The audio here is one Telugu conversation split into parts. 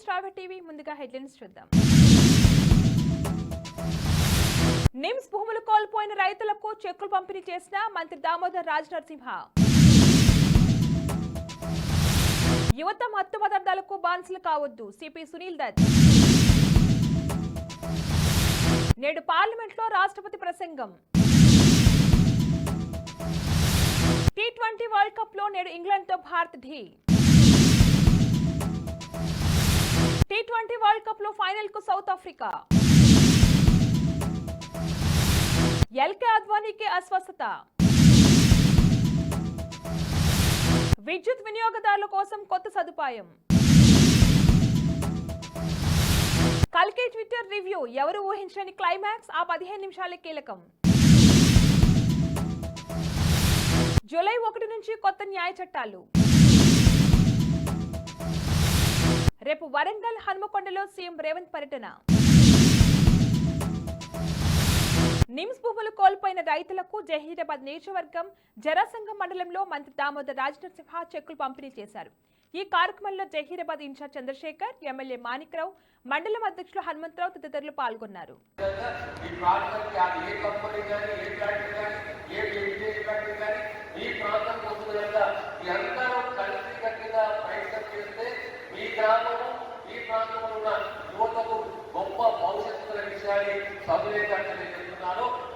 శ్రావ్య టీవీ ముందుగా హెడ్లైన్స్ చూద్దాం. నిమ్స్ భూములు కోల్పోయిన రైతులకు చెక్కులు పంపిణీ చేసిన మంత్రి దామోదర్ రాజనరసింహ. యువత మత్తు పదార్థాలకు బానిసలు కావద్దు సిపి సునీల్ దత్. నేడు పార్లమెంట్లో రాష్ట్రపతి ప్రసంగం. టీ20 వరల్డ్ కప్ లో నేడు ఇంగ్లాండ్ తో భారత్ ఢీ. టీ20 వరల్డ్ కప్ లో ఫైనల్ కు సౌత్ ఆఫ్రికా. ఎల్కే అద్వానీకి అస్వస్థత. విద్యుత్ వినియోగదారుల కోసం కొత్త సదుపాయం. కల్కి ట్విట్టర్ రివ్యూ, ఎవరు ఊహించని క్లైమాక్స్, ఆ 15 నిమిషాలే కీలకం. జూలై 1 నుంచి కొత్త న్యాయ చట్టాలు. రేపు వరంగల్ హనుమకొండలో సీఎం రేవంత్ పర్యటన. నిమ్స్ భూములు కోల్పోయిన రైతులకు జహీరాబాద్ నియోజకవర్గం జరాసంగం మండలంలో మంత్రి దామోదర్ రాజనరసింహ చెక్కులు పంపిణీ చేశారు. ఈ కార్యక్రమంలో జహీరాబాద్ ఇన్ఛార్జ్ చంద్రశేఖర్, ఎమ్మెల్యే మాణిక్రావు, మండలం అధ్యక్షులు హనుమంతరావు తదితరులు పాల్గొన్నారు.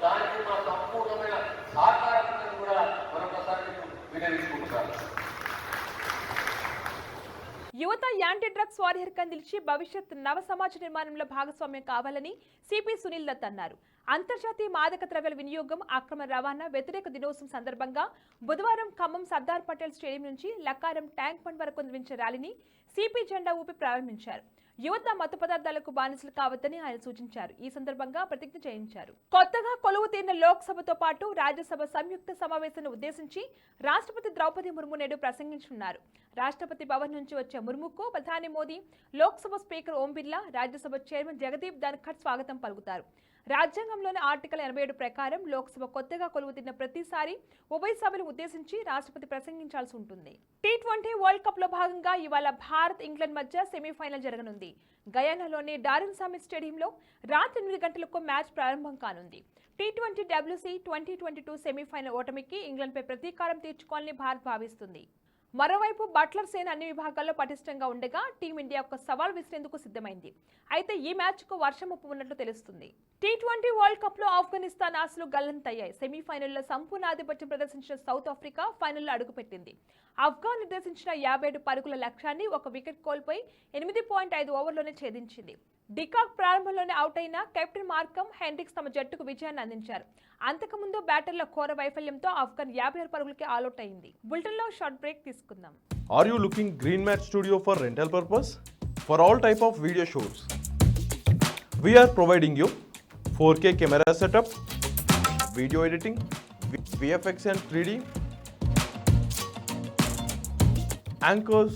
దానికి మా సంపూర్ణమైన సహకారాన్ని కూడా మరొకసారి వినియోగించుకుంటున్నాను. యువత యాంటీ డ్రగ్స్ వారియర్గా నిలిచి భవిష్యత్ నవ సమాజ నిర్మాణంలో భాగస్వామ్యం కావాలని సిపి సునీల్ దత్ అన్నారు. అంతర్జాతీయ మాదక ద్రవ్యాల వినియోగం, అక్రమ రవాణా వ్యతిరేక దినోత్సవం సందర్భంగా బుధవారం ఖమ్మం సర్దార్ పటేల్ స్టేడియం నుంచి లక్కారం ట్యాంక్ బండ్ వరకు నిర్వహించిన ర్యాలీని సిపి జెండా ఊపి ప్రారంభించారు. యువత మత్తు పదార్థాలకు బానిసలు కావద్దని ఆయన సూచించారు. ఈ సందర్భంగా ప్రతిజ్ఞ చేయించారు. కొత్తగా కొలువు తీరిన లోక్సభతో పాటు రాజ్యసభ సంయుక్త సమావేశాన్ని ఉద్దేశించి రాష్ట్రపతి ద్రౌపది ముర్ము నేడు ప్రసంగించనున్నారు. రాష్ట్రపతి భవన్ నుంచి వచ్చే ముర్ముకు ప్రధాని మోదీ, లోక్సభ స్పీకర్ ఓం బిర్లా, రాజ్యసభ చైర్మన్ జగదీప్ ధన్ఖడ్ స్వాగతం పలుకుతారు. రాజ్యాంగంలోని ఆర్టికల్ 87 ప్రకారం లోక్సభ కొత్తగా కొలువుతీరిన ప్రతిసారి ఉభయ సభలు ఉద్దేశించి రాష్ట్రపతి ప్రసంగించాల్సి ఉంటుంది. టీ20 వరల్డ్ కప్ లో భాగంగా ఇవాళ భారత్ ఇంగ్లాండ్ మధ్య సెమీఫైనల్ జరగనుంది. గయానాలోని డారిన్ సామి స్టేడియంలో రాత్రి 8 గంటలకు మ్యాచ్ ప్రారంభం కానుంది. టీ20 WC 2022 సెమీఫైనల్ ఓటమికి ఇంగ్లాండ్పై ప్రతీకారం తీర్చుకోవాలని భారత్ భావిస్తుంది. మరోవైపు బట్లర్ సేన అన్ని విభాగాల్లో పటిష్టంగా ఉండగా టీమిండియా ఒక సవాల్ విసిరేందుకు సిద్ధమైంది. అయితే ఈ మ్యాచ్ కు వర్షం ముప్పు ఉన్నట్లు తెలుస్తుంది. టీ20 వరల్డ్ కప్ లో ఆఫ్ఘనిస్తాన్ ఆశలు గల్లంతయ్యాయి. సెమీఫైనల్లో సంపూర్ణ ఆధిపత్యం ప్రదర్శించిన సౌత్ ఆఫ్రికా ఫైనల్లో అడుగుపెట్టింది. ఆఫ్ఘాన్ నిర్దేశించిన 57 పరుగుల లక్ష్యాన్ని ఒక వికెట్ కోల్పోయి 8.5 ఓవర్లోనే ఛేదించింది. డికాక్ ప్రారంభంలోనే అవుట్ అయిన కెప్టెన్ మార్కమ్ హెండ్రిక్స్ తమ జట్టుకు విజయాన్ని అందించారు. అంతకుముందు బ్యాటర్ల ఘోర వైఫల్యంతో ఆఫ్ఘాన్ 56 పరుగులకి ఆల్అౌట్ అయింది. బులెటిన్ లో షార్ట్ బ్రేక్ తీసుకుందాం. Are you looking Green Mat Studio for rental purpose? For all type of video shoots, we are providing you 4K camera setup, video editing, VFX and 3D, anchors,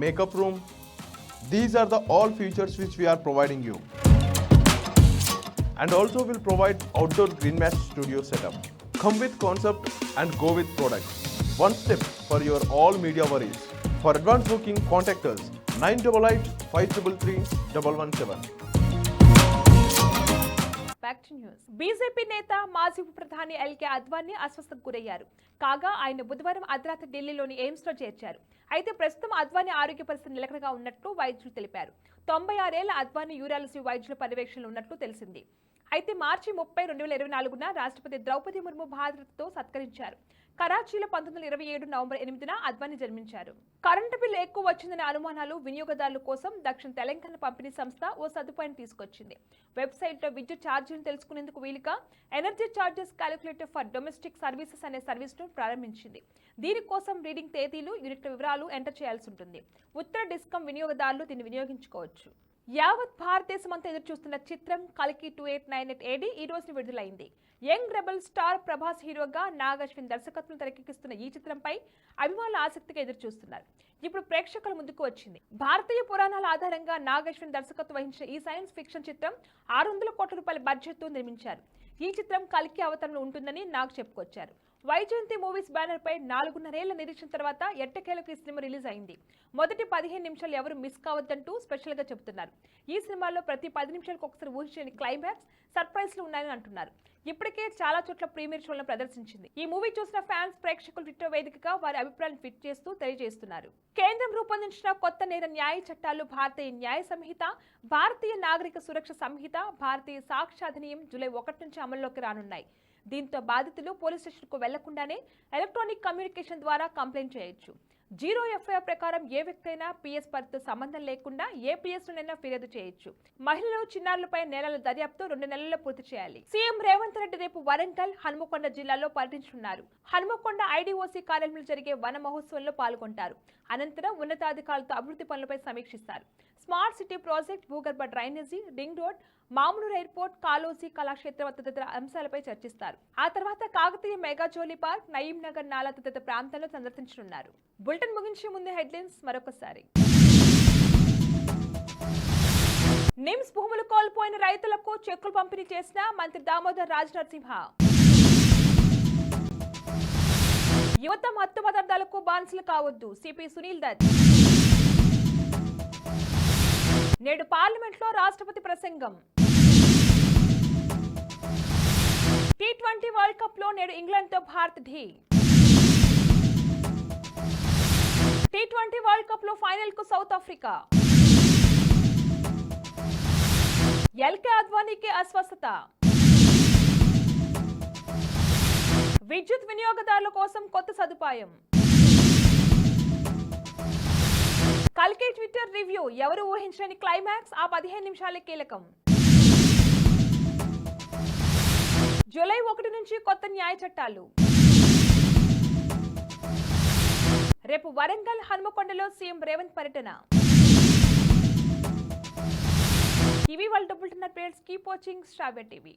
makeup room. These are the all features which we are providing you. And also will provide outdoor Green Mat Studio setup. Come with concept and go with product. One step for your all media worries. For advance booking, contact us 988 533 117. BJP నేత మాజీ ఉప ప్రధాని ఎల్కే అద్వానీ అస్వస్థతకు గురయ్యారు. కాగా ఆయన బుధవారం అర్ధరాత్రి ఢిల్లీలోని ఎయిమ్స్ లో చేర్చారు. అయితే ప్రస్తుతం అద్వానీ ఆరోగ్య పరిస్థితి నిలకడగా ఉన్నట్లు వైద్యులు తెలిపారు. 96 ఏళ్ల అద్వానీ యూరాలజీ వైద్యుల పర్యవేక్షణలో ఉన్నట్లు తెలిసింది. అయితే మార్చి 30, 2024న రాష్ట్రపతి ద్రౌపది ముర్ము భారత్తో సత్కరించారు. కరాచీలో 1927 నవంబర్ 8న అద్వానీ జన్మించారు. కరెంటు బిల్లు ఎక్కువ వచ్చిందనే అనుమానాలు వినియోగదారుల కోసం దక్షిణ తెలంగాణ పంపిణీ సంస్థ ఓ సదుపాయాన్ని తీసుకొచ్చింది. వెబ్సైట్లో విద్యుత్ ఛార్జీలను తెలుసుకునేందుకు వీలుగా energy charges calculator for domestic services అనే సర్వీస్ను ప్రారంభించింది. దీనికోసం రీడింగ్ తేదీలు, యూనిట్ల వివరాలు ఎంటర్ చేయాల్సి ఉంటుంది. ఉత్తర డిస్కమ్ వినియోగదారులు దీన్ని వినియోగించుకోవచ్చు. యావత్ భారతదేశమంతా ఎదురుచూస్తున్న చిత్రం కల్కి 2898 AD ఈ రోజున విడుదలైంది. యంగ్ రెబల్ స్టార్ ప్రభాస్ హీరోగా నాగ్ అశ్విన్ దర్శకత్వం తెరకెక్కిస్తున్న ఈ చిత్రంపై అభిమానులు ఆసక్తిగా ఎదురుచూస్తున్నారు. ఇప్పుడు ప్రేక్షకుల ముందుకు వచ్చింది. భారతీయ పురాణాల ఆధారంగా నాగ్ అశ్విన్ దర్శకత్వం వహించిన ఈ సైన్స్ ఫిక్షన్ చిత్రం 600 కోట్ల రూపాయల బడ్జెట్తో నిర్మించారు. ఈ చిత్రం కల్కి అవతారంలో ఉంటుందని నాగ్ చెప్పుకొచ్చారు. వైజయంతి మూవీస్ బ్యానర్ పై 4.5 ఏళ్ల నిరీక్షణ తర్వాత ఎట్టకేలకు ఈ సినిమా రిలీజ్ అయింది. మొదటి 15 నిమిషాలు ఎవరు మిస్ కావద్దంటూ స్పెషల్ గా చెబుతున్నారు. ఈ సినిమాలో ప్రతి 10 నిమిషాలకు ఒకసారి ఊహించని క్లైమాక్స్, సర్ప్రైజ్లు ఉన్నాయని అంటున్నారు. ఇప్పటికే చాలా చోట్ల ప్రీమియర్ షోలను ప్రదర్శించింది. ఈ మూవీ చూసిన ఫ్యాన్స్, ప్రేక్షకులు ట్విట్టర్ వేదికగా వారి అభిప్రాయాలను ట్వీట్ చేస్తూ తెలియజేస్తున్నారు. కేంద్రం రూపొందించిన కొత్త నేర న్యాయ చట్టాలు భారతీయ న్యాయ సంహిత, భారతీయ నాగరిక సురక్ష సంహిత, భారతీయ సాక్ష్య అధినియం జూలై 1 నుంచి అమల్లోకి రానున్నాయి. దీంతో బాధితులు పోలీస్ స్టేషన్కు వెళ్లకుండానే ఎలక్ట్రానిక్ కమ్యూనికేషన్ ద్వారా కంప్లైంట్ చేయొచ్చు. 0 ఎఫ్ఐఆర్ ప్రకారం ఏ వ్యక్తి అయినా పిఎస్ పరిధితో సంబంధం లేకుండా ఏ పిఎస్ నుండైనా ఫిర్యాదు చేయొచ్చు. మహిళలు, చిన్నారులపై నేరాల దర్యాప్తు 2 నెలల్లో పూర్తి చేయాలి. సీఎం రేవంత్ రెడ్డి రేపు వరంగల్, హనుమకొండ జిల్లాలో పర్యటించనున్నారు. హనుమకొండ ఐడీఓసీ కార్యాలయంలో జరిగే వన మహోత్సవంలో పాల్గొంటారు. అనంతరం ఉన్నతాధికారులతో అభివృద్ధి పనులపై సమీక్షిస్తారు. స్మార్ట్ సిటీ ప్రాజెక్ట్, భూగర్భ drainage, ring road, Mamunoor airport, Kaloji Kalakshetram తదితర అంశాలపై చర్చిస్తారు. ఆ తర్వాత Kakatiya mega jolly park, Nayeem Nagar నాలా తదితర ప్రాంతాల్లో సందర్శించనున్నారు. బులెటిన్ ముగించే ముందు హెడ్లైన్స్ మరొకసారి. నిమ్స్ భూములు కోల్పోయిన రైతులకు చెక్కులు పంపిణీ చేసిన మంత్రి దామోదర్ రాజనరసింహ. యువత మత్తు పదార్థాలకు బానిసలు కావద్దు, సిపి సునీల్ దత్. నేడు పార్లమెంట్లో రాష్ట్రపతి ప్రసంగం. T20 వరల్డ్ కప్ లో నేడు ఇంగ్లాండ్ తో భారత్ ఢీ. T20 వరల్డ్ కప్ లో ఫైనల్ కు సౌత్ ఆఫ్రికా. ఎల్కే అద్వానీకి అస్వస్థత. విద్యుత్ వినియోగదారుల కోసం కొత్త సదుపాయం. కల్కి ట్విట్టర్ రివ్యూ, ఎవరు ఊహించని క్లైమాక్స్, ఆ 15 నిమిషాలే కీలకం. జూలై 1 నుంచి కొత్త న్యాయ చట్టాలు. రేపు వరంగల్, హనుమకొండలో సీఎం రేవంత్ పర్యటన. ఇవి వాళ్ళ double dinner plates. Keep watching star TV.